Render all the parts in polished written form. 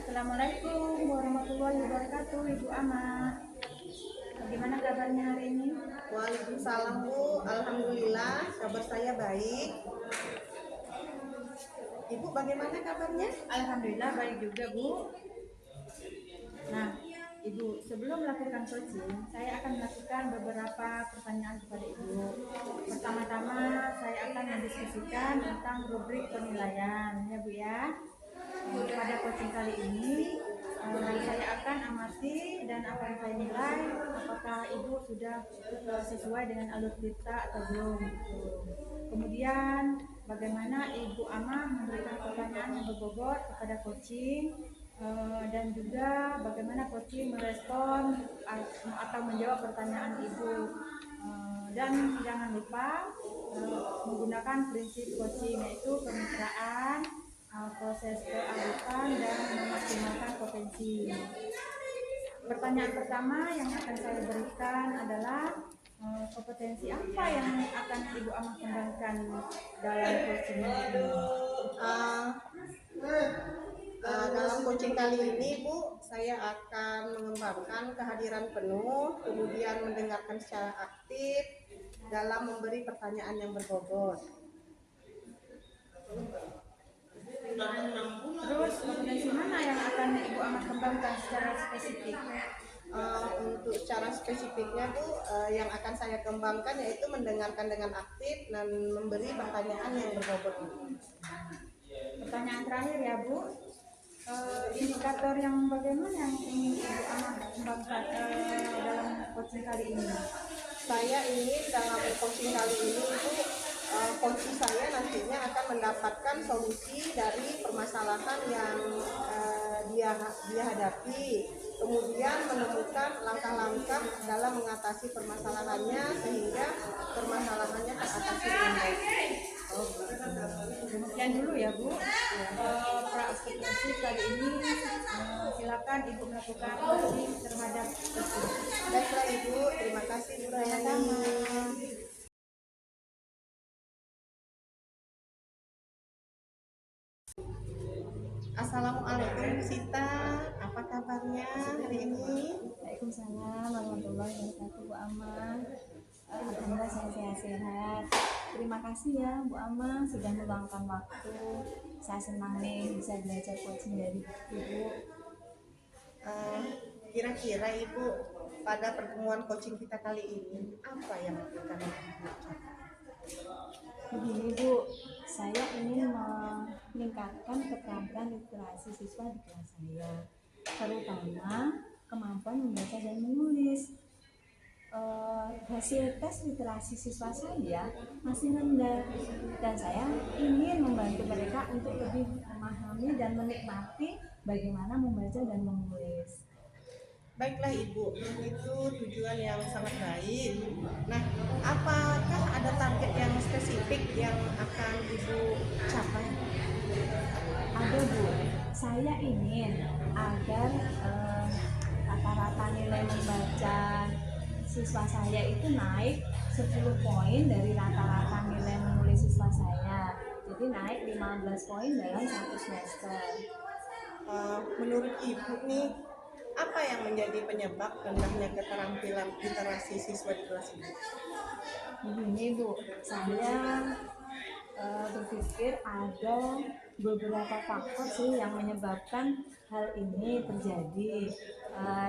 Assalamualaikum warahmatullahi wabarakatuh, Ibu Ama. Bagaimana kabarnya hari ini? Waalaikumsalam Bu, alhamdulillah kabar saya baik. Ibu bagaimana kabarnya? Alhamdulillah baik juga Bu. Nah, Ibu, sebelum melakukan coaching, saya akan melakukan beberapa pertanyaan kepada Ibu. Pertama-tama saya akan mendiskusikan tentang rubrik penilaian, ya Bu ya. Pada coaching kali ini saya akan amati dan akan saya nilai apakah Ibu sudah sesuai dengan alur cerita atau belum gitu. Kemudian bagaimana Ibu Ama memberikan pertanyaan yang berbobot kepada coaching, dan juga bagaimana coaching merespon atau menjawab pertanyaan Ibu. Dan jangan lupa menggunakan prinsip coaching, yaitu kemitraan, proses kearifan, dan memaksimalkan potensi. Pertanyaan pertama yang akan saya berikan adalah kompetensi apa yang akan Ibu Ama kembangkan dalam coaching ini? Dalam coaching kali ini Bu, saya akan mengembangkan kehadiran penuh, kemudian mendengarkan secara aktif dalam memberi pertanyaan yang berbobot. Terus kompetensi mana yang akan Ibu Ama kembangkan secara spesifik? Untuk secara spesifiknya Bu, yang akan saya kembangkan yaitu mendengarkan dengan aktif dan memberi pertanyaan yang berbobot. Pertanyaan terakhir ya Bu, indikator yang bagaimana yang ingin Ibu Ama kembangkan dalam coaching kali ini? Saya ingin dalam coaching kali ini Bu, coaching saya nantinya akan mendapatkan solusi dari permasalahan yang dia hadapi, kemudian menemukan langkah-langkah dalam mengatasi permasalahannya sehingga permasalahannya teratasi dengan baik. Demikian dulu ya Bu, praktik kali ini. Silakan Ibu melakukan coaching terhadap coaching. Baiklah Ibu, terima kasih Bu Rayani. Assalamualaikum Sita, apa kabarnya hari ini? Waalaikumsalam warahmatullahi wabarakatuh, Bu Ama. Alhamdulillah saya sehat-sehat. Terima kasih ya Bu Ama sudah meluangkan waktu. Saya senang nih bisa belajar coaching dari Ibu. Kira-kira Ibu pada pertemuan coaching kita kali ini apa yang akan Ibu ucapkan? Begini Bu, saya ingin meningkatkan keterampilan literasi siswa di kelas saya, terutama kemampuan membaca dan menulis. Hasil tes literasi siswa saya masih rendah dan saya ingin membantu mereka untuk lebih memahami dan menikmati bagaimana membaca dan menulis. Baiklah Ibu, itu tujuan yang sangat baik. Nah, apakah ada target yang spesifik yang akan Ibu capai? Ada Bu, saya ingin agar rata-rata nilai membaca siswa saya itu naik 10 poin dari rata-rata nilai menulis siswa saya. Jadi naik 15 poin dalam satu semester. menurut Ibu nih, apa yang menjadi penyebab rendahnya keterampilan literasi siswa di kelas ini? Begini Bu, saya berpikir ada beberapa faktor sih yang menyebabkan hal ini terjadi,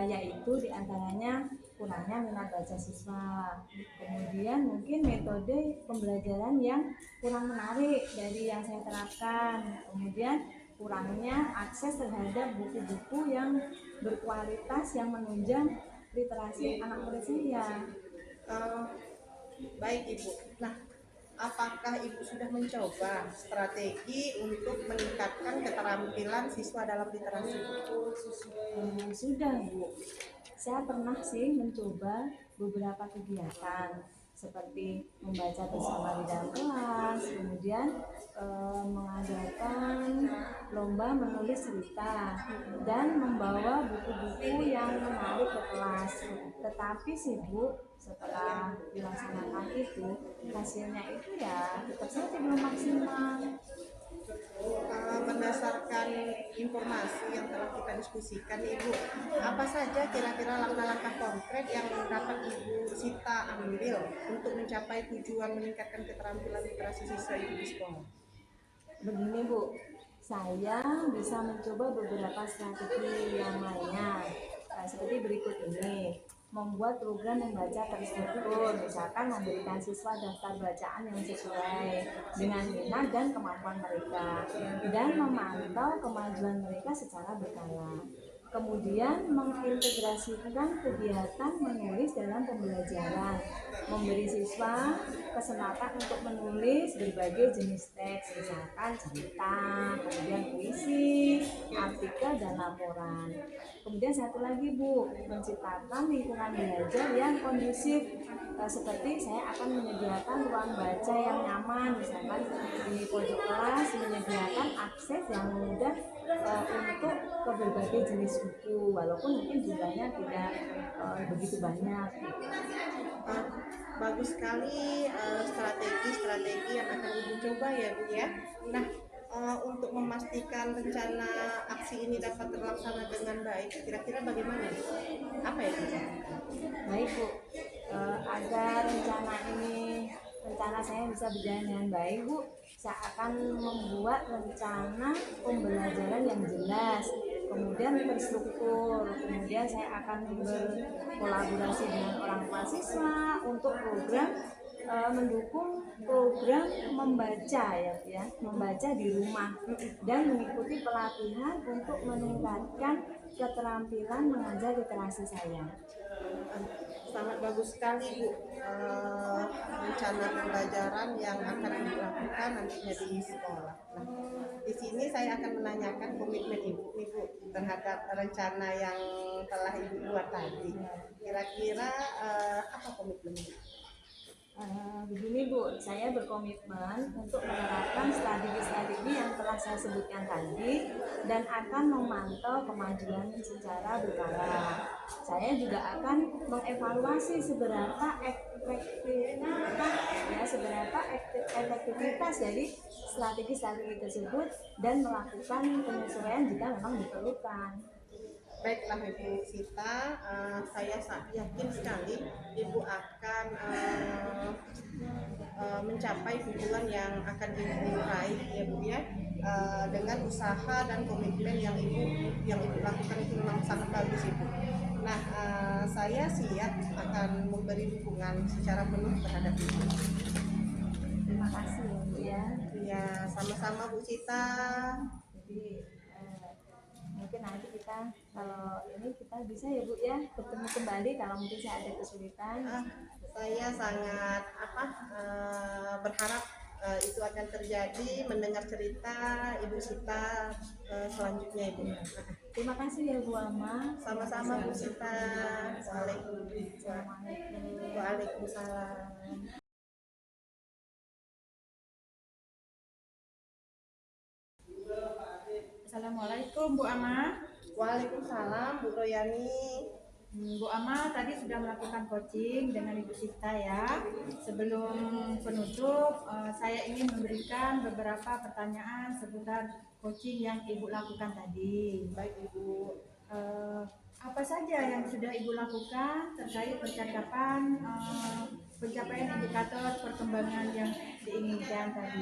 yaitu diantaranya kurangnya minat baca siswa, kemudian mungkin metode pembelajaran yang kurang menarik dari yang saya terapkan, kemudian kurangnya akses terhadap buku-buku yang berkualitas yang menunjang literasi anak murid saya. Eh, Baik Ibu. Nah, apakah Ibu sudah mencoba strategi untuk meningkatkan keterampilan siswa dalam literasi? Sudah Bu, saya pernah sih mencoba beberapa kegiatan seperti membaca bersama di dalam kelas, kemudian mengadakan lomba menulis cerita dan membawa buku-buku yang menarik ke kelas. Tetapi sih Bu, setelah dilaksanakan itu hasilnya itu ya tetap saja belum maksimal. Berdasarkan informasi yang telah kita diskusikan Ibu, apa saja kira-kira langkah-langkah konkret yang dapat Ibu Sita ambil untuk mencapai tujuan meningkatkan keterampilan literasi siswa Ibu di sekolah? Begini Bu, saya bisa mencoba beberapa strategi yang lainnya, seperti berikut ini. Membuat program membaca terstruktur, misalkan memberikan siswa daftar bacaan yang sesuai dengan minat dan kemampuan mereka, dan memantau kemajuan mereka secara berkala. Kemudian mengintegrasikan kegiatan menulis dalam pembelajaran, memberi siswa kesempatan untuk menulis berbagai jenis teks, misalkan cerita, kemudian puisi, artikel, dan laporan. Kemudian satu lagi Bu, menciptakan lingkungan belajar yang kondusif, seperti saya akan menyediakan ruang baca yang nyaman, misalkan di pojok kelas menyediakan akses yang mudah untuk ke berbagai jenis buku, walaupun mungkin jumlahnya tidak begitu banyak. Bagus sekali strategi-strategi yang akan Ibu coba ya Bu ya. Nah, untuk memastikan rencana aksi ini dapat terlaksana dengan baik, kira-kira bagaimana? Apa ya Bu? Baik Bu, agar rencana saya bisa berjalan dengan baik Bu, saya akan membuat rencana pembelajaran yang jelas, kemudian terstruktur, kemudian saya akan berkolaborasi dengan orang tua siswa untuk program mendukung program membaca ya, membaca di rumah dan mengikuti pelatihan untuk meningkatkan keterampilan mengajar literasi saya. Sangat bagus sekali Bu, rencana pembelajaran yang akan dilakukan nantinya di sekolah. Nah, di sini saya akan menanyakan komitmen Ibu nih Bu terhadap rencana yang telah Ibu buat tadi. Kira-kira apa komitmen Ibu? Begini Bu, saya berkomitmen untuk menerapkan strategi-strategi yang telah saya sebutkan tadi dan akan memantau kemajuan secara berkala. Saya juga akan mengevaluasi seberapa efektivitas dari strategi-strategi tersebut dan melakukan penyesuaian jika memang diperlukan. Baiklah Ibu Sita, saya yakin sekali Ibu akan mencapai tujuan yang akan Ibu raih ya Bu ya, dengan usaha dan komitmen yang Ibu lakukan itu memang sangat bagus Ibu. Nah, saya siap akan memberi dukungan secara penuh terhadap Ibu. Terima kasih ya Bu ya. Ya, sama-sama Bu Sita. Jadi mungkin nanti kita kalau ini kita bisa ya Bu ya bertemu kembali kalau mungkin saya ada kesulitan. Saya sangat berharap itu akan terjadi mendengar cerita Ibu Sita selanjutnya Ibu. Terima kasih ya Bu Ama. Sama-sama Bu Sita. Waalaikumsalam. Assalamualaikum Bu Ama. Waalaikumsalam Bu Royani. Bu Ama tadi sudah melakukan coaching dengan Ibu Sita ya. Sebelum penutup, saya ingin memberikan beberapa pertanyaan seputar coaching yang Ibu lakukan tadi. Baik Ibu. Apa saja yang sudah Ibu lakukan terkait pencapaian indikator perkembangan yang diinginkan tadi?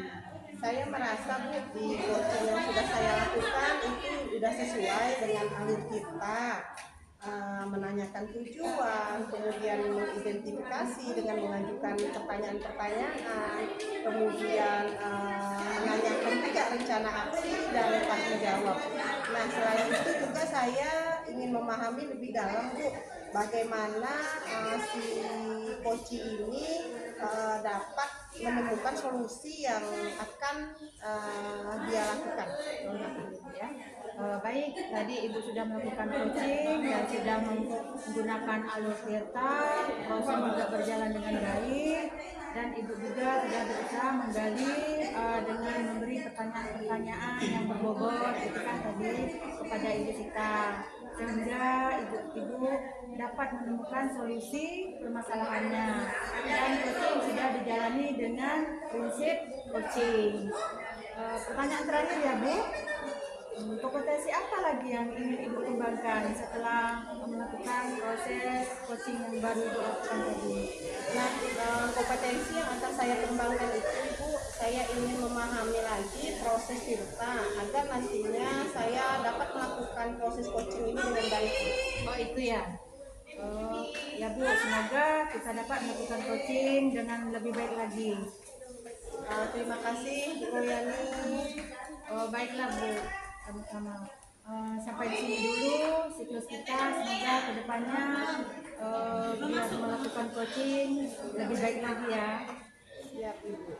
Saya merasa Bu, di coaching yang sudah saya lakukan itu sudah sesuai dengan alur kita. Menanyakan tujuan, kemudian mengidentifikasi dengan mengajukan pertanyaan-pertanyaan, kemudian menanyakan juga rencana aksi dan tanggung jawab. Nah, selain itu juga saya ingin memahami lebih dalam Bu, bagaimana si coach ini dapat menemukan solusi yang akan dia lakukan. Ya. Baik, tadi Ibu sudah melakukan coaching dan sudah menggunakan alur tirta, proses juga berjalan dengan baik, dan Ibu juga sudah berusaha menggali dengan memberi pertanyaan-pertanyaan yang berbobot gitu kan tadi kepada Ibu Sita, sehingga Ibu dapat menemukan solusi permasalahannya, dan coaching sudah dijalani dengan prinsip coaching. Pertanyaan terakhir ya Bu, kompetensi apa lagi yang ingin Ibu kembangkan setelah melakukan proses coaching yang baru Ibu lakukan tadi? Nah, kompetensi yang akan saya kembangkan itu Ibu, saya ingin memahami lagi proses tirta agar nantinya saya dapat melakukan proses coaching ini dengan baik. Oh itu ya. Ya Bu, semoga kita dapat melakukan coaching dengan lebih baik lagi. Terima kasih Bu Yani. Baiklah Bu, sama-sama. Sampai di sini dulu siklus kita. Semoga kedepannya biar melakukan coaching lebih baik lagi ya. Siap Ibu.